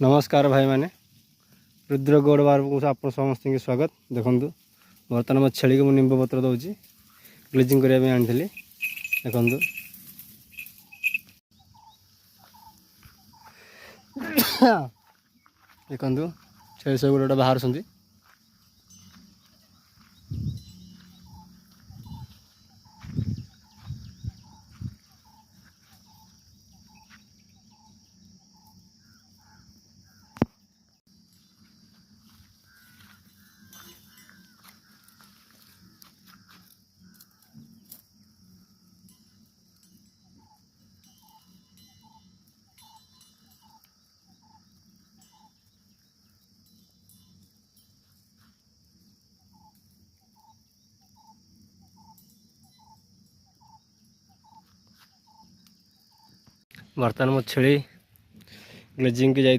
नमस्कार भाई मैंने रुद्रगौड़ बार को आप समस्त के स्वागत। देखो बर्तमान मो छेली को निंब पत्र दूसरी ग्लेजिंग करने आनी देखु देखु छेली सब गोटे बाहर बर्तमान मो छेली ग्लेजिंग की जाइए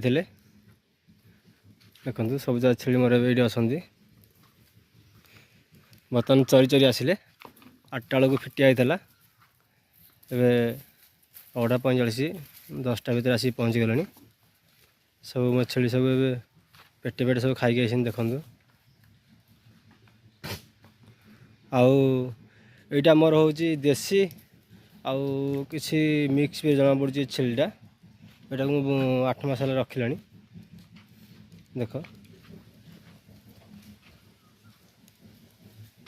देखो सब जगह छेली मोर ये अच्छा बर्तमान चरी चरी आसिले 8टा बेलू फिटी आईला ए 9:45 10टा भर आसिक पहुँची गले सब मो छेली सब पेटे पेटे सब खाई आई देखु आईटा मोर हूँ देसी आउ किसी मिक्स भी जना पड़ी छेलीटा यहाँ को 8 मास रखिला देख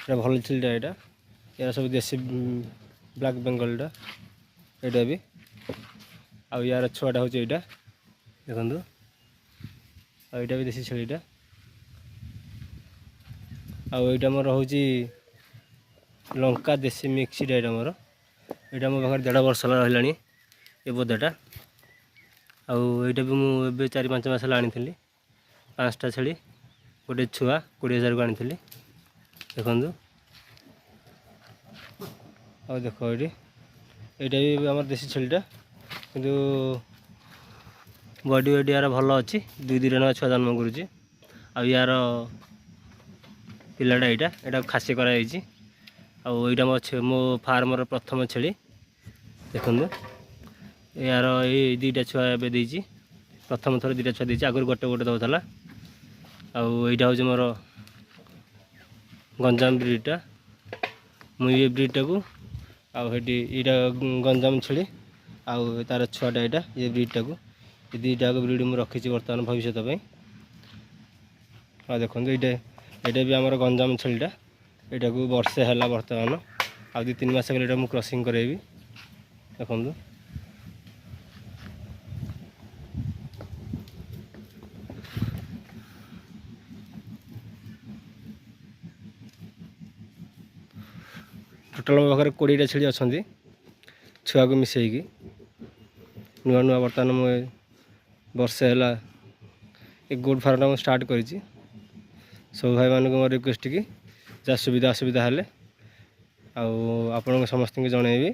भल छेलीटा यहाँ यार सब देसी ब्लैक बेंगलटा यहाँ भी आउ यार छुआटा हूँ यहाँ देखु आईटा भी देसी छेलीटा आईटा मोर हूँ लंका देसी मिक्सटा यहाँ मोर यहाँ मो पाखे 1.5 वर्ष रहा ये बोदाटा आईटा भी मुझे 4-5 मास आनी 5टा छेली गोटे छुआ 20,000 को आनी देखु देख ये यहाँ भी आम देसी छेलीटा कि बॉडी वेडी यार भल अच्छी 2-2 ना छुआ जन्म करुच्ची यार पिलाटा यहाँ खासी कराई यहाँ मो फार्मर प्रथम छेली देखु यार ये 2टा छुआ एवं प्रथम थर 2टा छुआ देती आगुरी गोटे गोटे दौला आईटा हूँ मोर गंजाम ब्रिडटा मुझे ब्रिडटा को आईटा गंजाम छेली तार छुआटा यहाँ ये ब्रिडटा को ये 2टा ब्रिड मुझे रखी बर्तमान भविष्य देखो यहाँ भी आम गंजाम छेलीटा यहाँ को वर्षे है बर्तमान आ 2-3 मास गले मुझे क्रसिंग करेबी देखु टोटाल मो पाखे 20टा छेली अच्छा छुआ को मिसईकी नुआ नुआ बर्तमान मुझे वर्षे है एक गोट फार्म स्टार्ट कर सब भाई मान मोर रिक्वेस्ट कि जहाँ सुविधा असुविधा हेले आपण समस्त जनइबी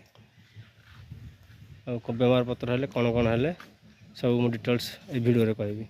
बेमार पत्र हेले कौन कौन हेले सब डिटेल्स ये वीडियो रे कहबी।